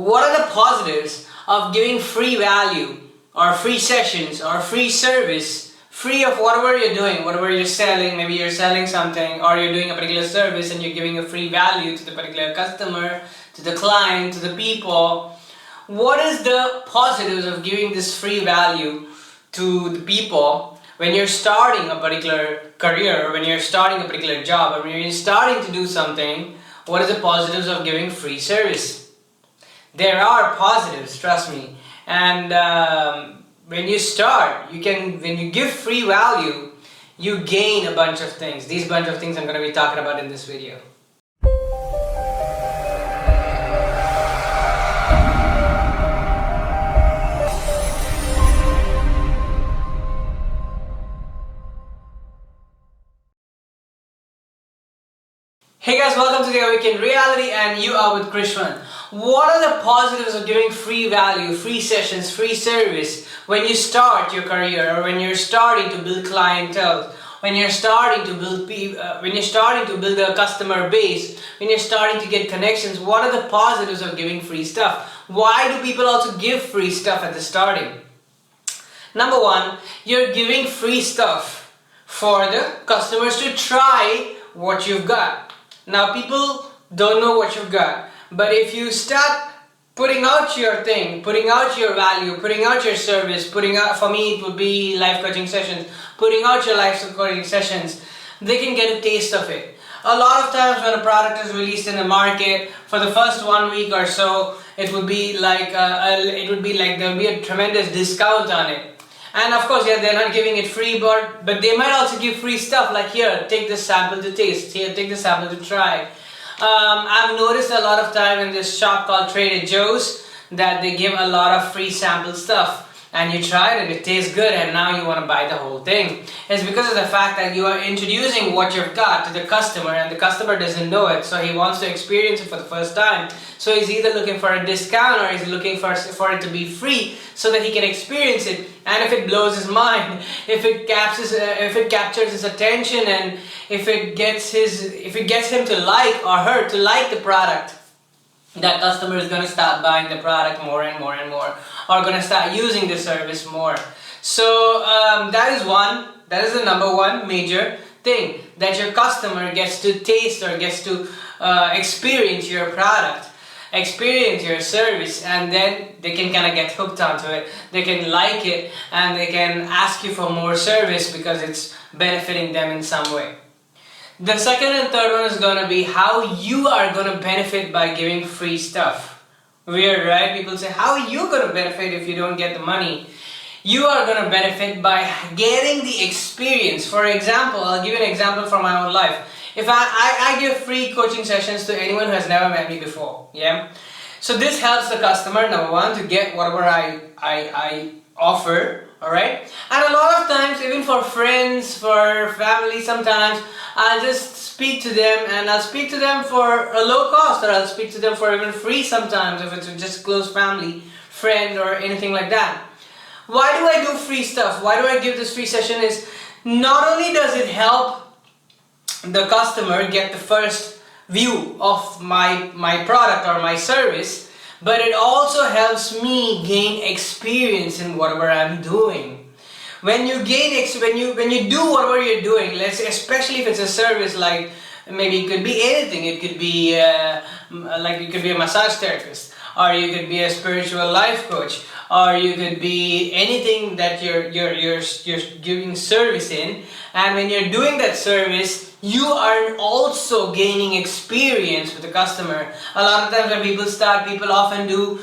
what are the positives of giving free value or free sessions or free service, free of whatever you're doing, whatever you're selling. Maybe you're selling something or you're doing a particular service and you're giving a free value to the particular customer, to the client, to the people. What is the positives of giving this free value to the people when you're starting a particular career, or when you're starting a particular job, or when you're starting to do something? What is the positives of giving free service? There are positives, trust me. And when you start, when you give free value, you gain a bunch of things. These bunch of things I'm going to be talking about in this video. Hey guys, welcome to the Awakened Reality, and you are with Krishwan. What are the positives of giving free value, free sessions, free service when you start your career, or when you're starting to build clientele, when you're starting to build a customer base, when you're starting to get connections? What are the positives of giving free stuff? Why do people also give free stuff at the starting? Number one, you're giving free stuff for the customers to try what you've got. Now, people don't know what you've got, but if you start putting out your thing, putting out your value, putting out your service, for me it would be life coaching sessions, putting out your life coaching sessions, they can get a taste of it. A lot of times when a product is released in the market, for the first 1 week or so, it would be like there'll be a tremendous discount on it. And of course, yeah, they're not giving it free, but they might also give free stuff like, here, take this sample to taste, here, take this sample to try. I've noticed a lot of time in this shop called Trader Joe's that they give a lot of free sample stuff. And you try it and it tastes good, and now you want to buy the whole thing. It's because of the fact that you are introducing what you've got to the customer, and the customer doesn't know it, so he wants to experience it for the first time. So he's either looking for a discount, or he's looking for it to be free so that he can experience it. And if it blows his mind, if it captures his attention, and if it gets him to like, or her to like the product, that customer is going to start buying the product more and more and more, or going to start using the service more. So that is the number one major thing, that your customer gets to taste or gets to experience your product, experience your service, and then they can kind of get hooked onto it. They can like it, and they can ask you for more service because it's benefiting them in some way. The second and third one is going to be how you are going to benefit by giving free stuff. Weird, right? People say, how are you going to benefit if you don't get the money? You are going to benefit by getting the experience. For example, I'll give you an example from my own life. If I give free coaching sessions to anyone who has never met me before, yeah? So this helps the customer, number one, to get whatever I offer. Alright? And a lot of times, even for friends, for family, sometimes I'll just speak to them, and I'll speak to them for a low cost, or I'll speak to them for even free sometimes if it's just close family, friend, or anything like that. Why do I do free stuff? Why do I give this free session? Is not only does it help the customer get the first view of my product or my service, but it also helps me gain experience in whatever I'm doing. When you when you do whatever you're doing, especially if it's a service, like maybe it could be anything. It could be you could be a massage therapist, or you could be a spiritual life coach, or you could be anything that you're giving service in. And when you're doing that service, you are also gaining experience with the customer. A lot of times when people often do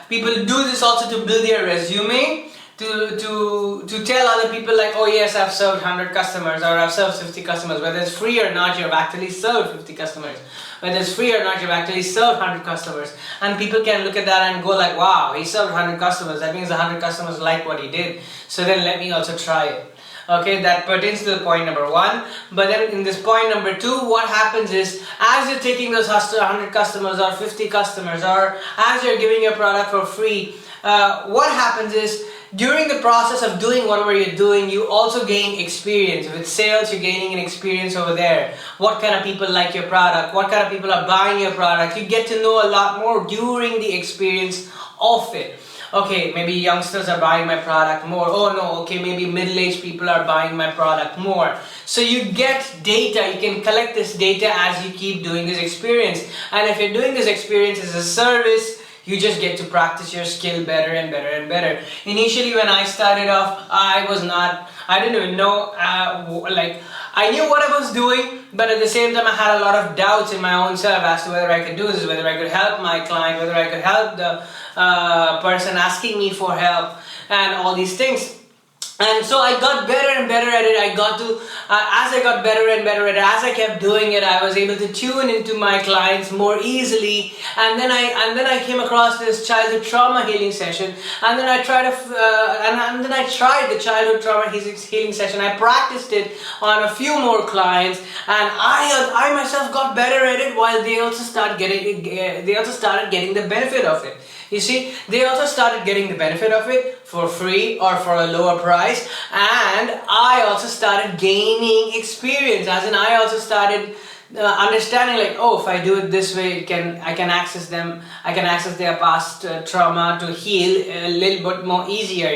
people do this also to build their resume, to tell other people like, oh yes, I've served 100 customers, or I've served 50 customers. Whether it's free or not, you've actually served 50 customers. Whether it's free or not, you've actually served 100 customers. And people can look at that and go like, wow, he served 100 customers. That means 100 customers like what he did. So then let me also try it. Okay, that pertains to the point number one. But then in this point number two, what happens is, as you're taking those 100 customers or 50 customers, or as you're giving your product for free, what happens is during the process of doing whatever you're doing, you also gain experience. With sales, you're gaining an experience over there. What kind of people like your product? What kind of people are buying your product? You get to know a lot more during the experience of it. Okay, maybe youngsters are buying my product more. Oh no, okay, maybe middle-aged people are buying my product more. So you get data, you can collect this data as you keep doing this experience. And if you're doing this experience as a service, you just get to practice your skill better and better and better. Initially when I started off, I didn't even know, I knew what I was doing, but at the same time I had a lot of doubts in my own self as to whether I could do this, whether I could help my client, whether I could help the person asking me for help, and all these things. And so I got better and better at it. As I got better and better at it, as I kept doing it, I was able to tune into my clients more easily. And then I came across this childhood trauma healing session. And then I tried the childhood trauma healing session. I practiced it on a few more clients, and I myself got better at it, while they also started getting the benefit of it. You see, they also started getting the benefit of it for free or for a lower price, and I also started gaining experience, as in I also started understanding, like, oh, if I do it this way, I can access their past trauma to heal a little bit more easier,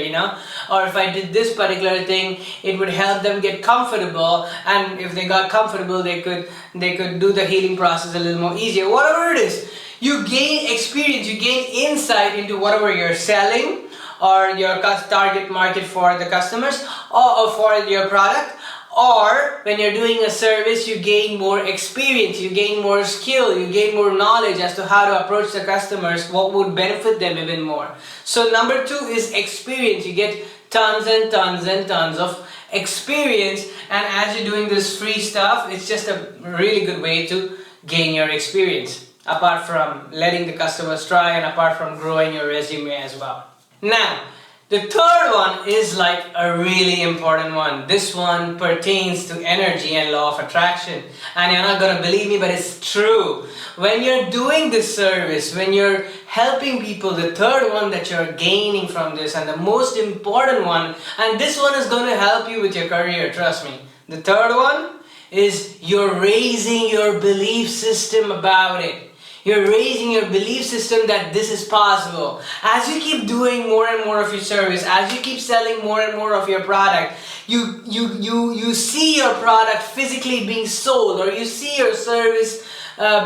or if I did this particular thing, it would help them get comfortable, and if they got comfortable, they could do the healing process a little more easier. Whatever it is, you gain experience, you gain insight into whatever you're selling, or your target market for the customers, or for your product. Or when you're doing a service, you gain more experience, you gain more skill, you gain more knowledge as to how to approach the customers, what would benefit them even more. So number 2 is experience. You get tons and tons and tons of experience, and as you're doing this free stuff, it's just a really good way to gain your experience, apart from letting the customers try, and apart from growing your resume as well. Now, the third one is like a really important one. This one pertains to energy and law of attraction. And you're not going to believe me, but it's true. When you're doing this service, when you're helping people, the third one that you're gaining from this, and the most important one, and this one is going to help you with your career, trust me. The third one is you're raising your belief system about it. You're raising your belief system that this is possible. As you keep doing more and more of your service, as you keep selling more and more of your product, you see your product physically being sold, or you see your service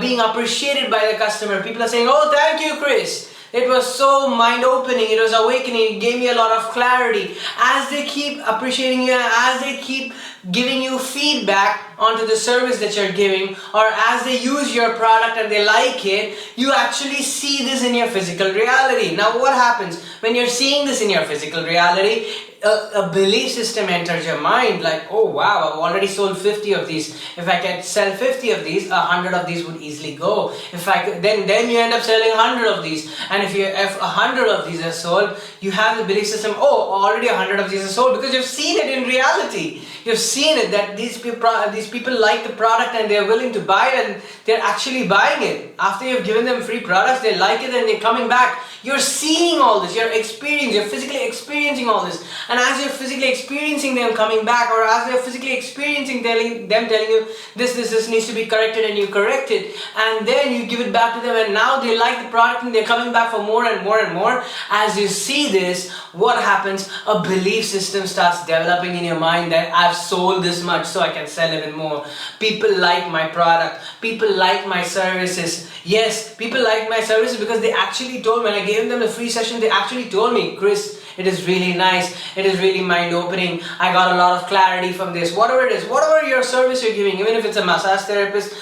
being appreciated by the customer. People are saying, oh, thank you, Chris. It was so mind-opening, it was awakening, it gave me a lot of clarity. As they keep appreciating you, as they keep giving you feedback onto the service that you're giving, or as they use your product and they like it, you actually see this in your physical reality. Now what happens when you're seeing this in your physical reality? A belief system enters your mind, like, oh wow, I've already sold 50 of these. If I can sell 50 of these, 100 of these would easily go. If I could, then you end up selling 100 of these, and if 100 of these are sold, you have the belief system, oh, already 100 of these are sold, because you've seen it in reality. You've seen it that these people like the product and they're willing to buy it, and they're actually buying it. After you've given them free products, they like it and they're coming back. You're seeing all this, you're physically experiencing all this. And as you're physically experiencing them coming back, or as they're physically experiencing telling you this needs to be corrected, and you correct it, and then you give it back to them, and now they like the product and they're coming back for more and more and more. As you see this, what happens? A belief system starts developing in your mind that I've sold this much, so I can sell even more. People like my product, people like my services. Yes, people like my services because they actually told me, when I gave them a free session, they actually told me, Chris, it is really nice, it is really mind-opening, I got a lot of clarity from this. Whatever it is, whatever your service you're giving, even if it's a massage therapist,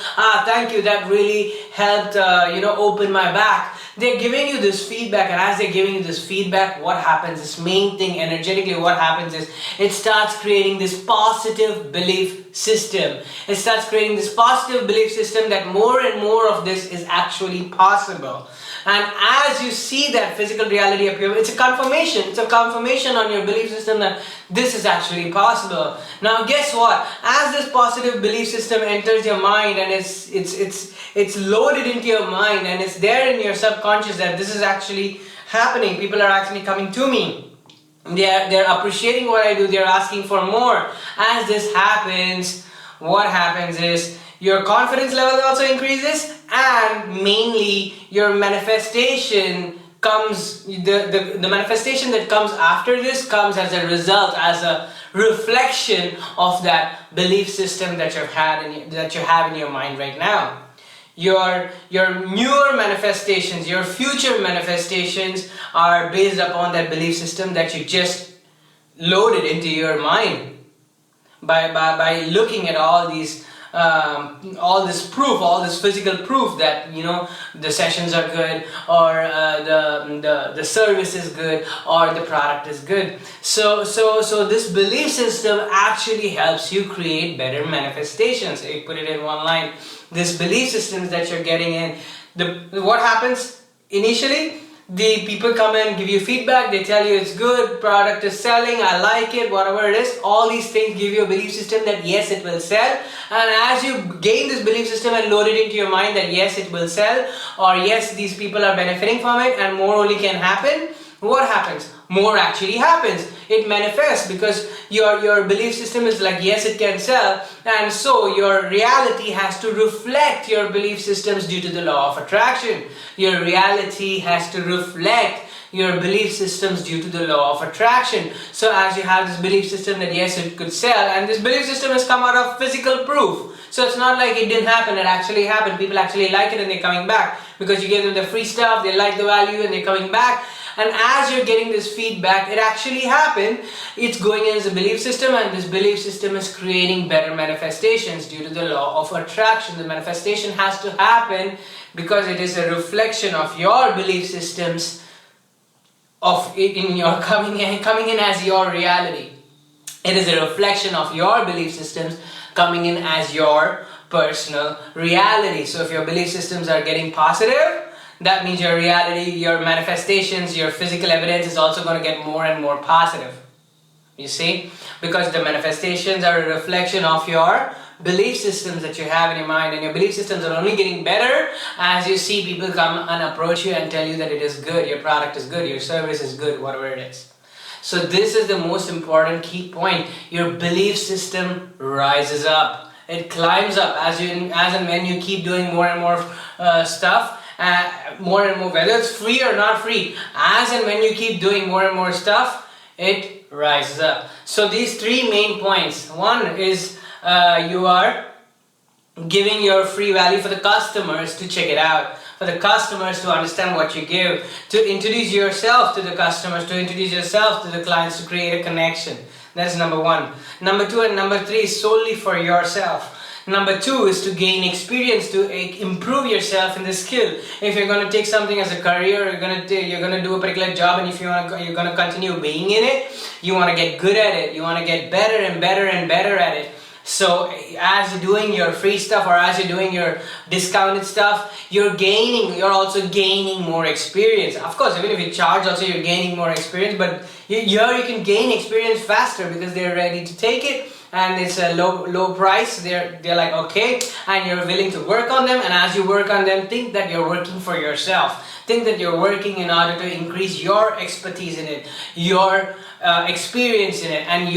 thank you, that really helped open my back. They're giving you this feedback, and as they're giving you this feedback, what happens? This main thing, energetically, what happens is it starts creating this positive belief system. It starts creating this positive belief system that more and more of this is actually possible. And as you see that physical reality appear, it's a confirmation. It's a confirmation on your belief system that this is actually possible. Now guess what? As this positive belief system enters your mind, and it's loaded into your mind, and it's there in your subconscious that this is actually happening. People are actually coming to me. They're appreciating what I do, they're asking for more. As this happens, what happens is your confidence level also increases, and mainly your manifestation comes, the manifestation that comes after this comes as a result, as a reflection of that belief system that that you have in your mind right now. Your newer manifestations, your future manifestations are based upon that belief system that you just loaded into your mind by looking at all these all this proof, all this physical proof that the sessions are good, or the service is good, or the product is good. So this belief system actually helps you create better manifestations. I put it in one line. This belief systems that you're getting in, what happens initially? The people come in, give you feedback, they tell you it's good, product is selling, I like it, whatever it is. All these things give you a belief system that yes, it will sell. And as you gain this belief system and load it into your mind that yes, it will sell, or yes, these people are benefiting from it, and more only can happen, what happens? More actually happens. It manifests because your belief system is like yes, it can sell, and so your reality has to reflect your belief systems due to the law of attraction. Your reality has to reflect your belief systems due to the law of attraction. So as you have this belief system that yes, it could sell, and this belief system has come out of physical proof. So it's not like it didn't happen, it actually happened. People actually like it and they're coming back because you gave them the free stuff, they like the value and they're coming back. And as you're getting this feedback, it actually happened. It's going in as a belief system, and this belief system is creating better manifestations due to the law of attraction. The manifestation has to happen because it is a reflection of your belief systems, of it in your coming in as your reality. It is a reflection of your belief systems coming in as your personal reality. So if your belief systems are getting positive, that means your reality, your manifestations, your physical evidence is also going to get more and more positive. You see? Because the manifestations are a reflection of your belief systems that you have in your mind, and your belief systems are only getting better as you see people come and approach you and tell you that it is good, your product is good, your service is good, whatever it is. So this is the most important key point. Your belief system rises up. It climbs up as and when you keep doing more and more stuff. More and more, whether it's free or not free, as and when you keep doing more and more stuff, it rises up. So these three main points. One is you are giving your free value for the customers to check it out, for the customers to understand what you give, to introduce yourself to the customers, to introduce yourself to the clients, to create a connection. That's number one. Number two and number three is solely for yourself. Number two is to gain experience, to improve yourself in the skill. If you're going to take something as a career, you're going to do a particular job, and if you're going to continue being in it, you want to get good at it. You want to get better and better and better at it. So as you're doing your free stuff, or as you're doing your discounted stuff, you're also gaining more experience. Of course, even if you charge, also you're gaining more experience, but here you can gain experience faster because they're ready to take it. And it's a low price. They're like okay, and you're willing to work on them. And as you work on them, think that you're working for yourself. Think that you're working in order to increase your expertise in it, your experience in it, and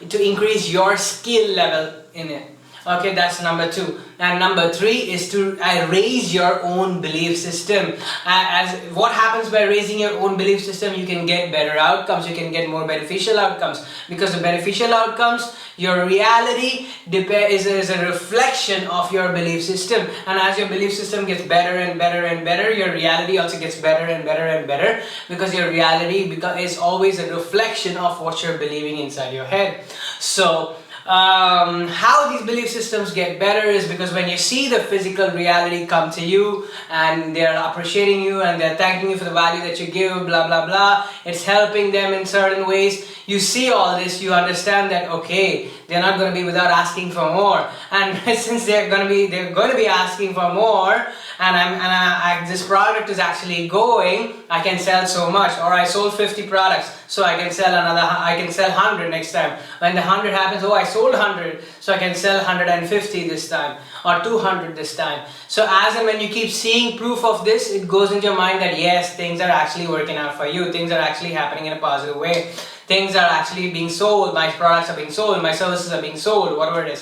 to increase your skill level in it. Okay, that's number two. And number three is to raise your own belief system. As what happens by raising your own belief system, you can get better outcomes, you can get more beneficial outcomes. Because the beneficial outcomes, your reality is a reflection of your belief system. And as your belief system gets better and better and better, your reality also gets better and better and better. Because your reality is always a reflection of what you're believing inside your head. So how these belief systems get better is because when you see the physical reality come to you, and they're appreciating you and they're thanking you for the value that you give, blah blah blah, it's helping them in certain ways. You see all this, you understand that okay, they're not going to be without asking for more, and since they're going to be asking for more, and this product is actually going, I can sell so much, or I sold 50 products, so I can sell 100 next time. When the 100 happens, oh, I sold 100, so I can sell 150 this time, or 200 this time. So as and when you keep seeing proof of this, it goes into your mind that yes, things are actually working out for you, things are actually happening in a positive way. things are actually being sold, my products are being sold, my services are being sold, whatever it is.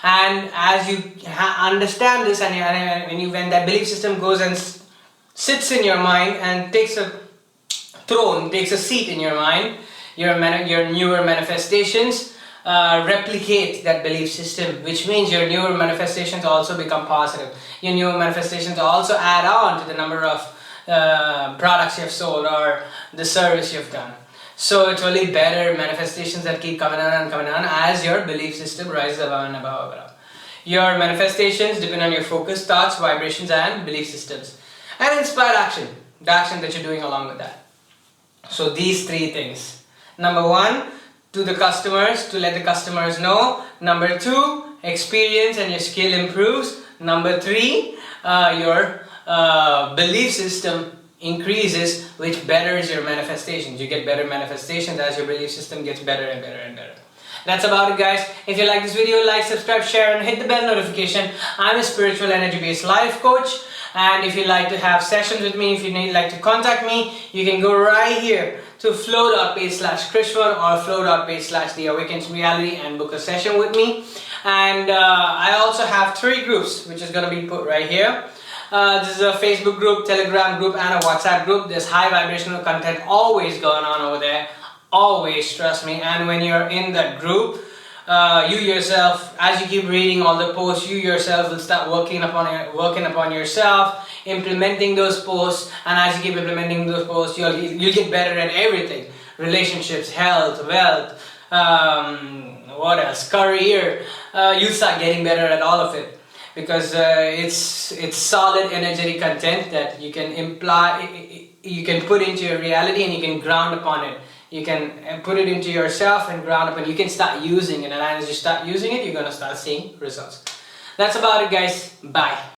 And as you understand this, and when that belief system goes and sits in your mind and takes a seat in your mind, your newer manifestations replicate that belief system, which means your newer manifestations also become positive. Your newer manifestations also add on to the number of products you've sold or the service you've done. So it's only better manifestations that keep coming on as your belief system rises above and above and above. Your manifestations depend on your focus, thoughts, vibrations, and belief systems. And inspired action, the action that you're doing along with that. So these three things. Number one, to the customers, to let the customers know. Number two, experience and your skill improves. Number three, your belief system increases, which betters your manifestations. You get better manifestations as your belief system gets better and better and better. That's about it, guys. If you like this video, like, subscribe, share, and hit the bell notification. I'm a spiritual energy-based life coach. And if you'd like to have sessions with me, if you'd like to contact me, you can go right here to flow.page/Krishwan or flow.page/The Awakened Reality and book a session with me. And I also have 3 groups, which is going to be put right here. This is a Facebook group, Telegram group, and a WhatsApp group. There's high vibrational content always going on over there. Always, trust me. And when you're in that group, you yourself, as you keep reading all the posts, you yourself will start working upon yourself, implementing those posts. And as you keep implementing those posts, you'll get better at everything: relationships, health, wealth, what else? Career. You'll start getting better at all of it. Because it's solid energetic content that you can you can put into your reality, and you can ground upon it. You can put it into yourself and ground upon it. You can start using it, and as you start using it, you're going to start seeing results. That's about it, guys. Bye.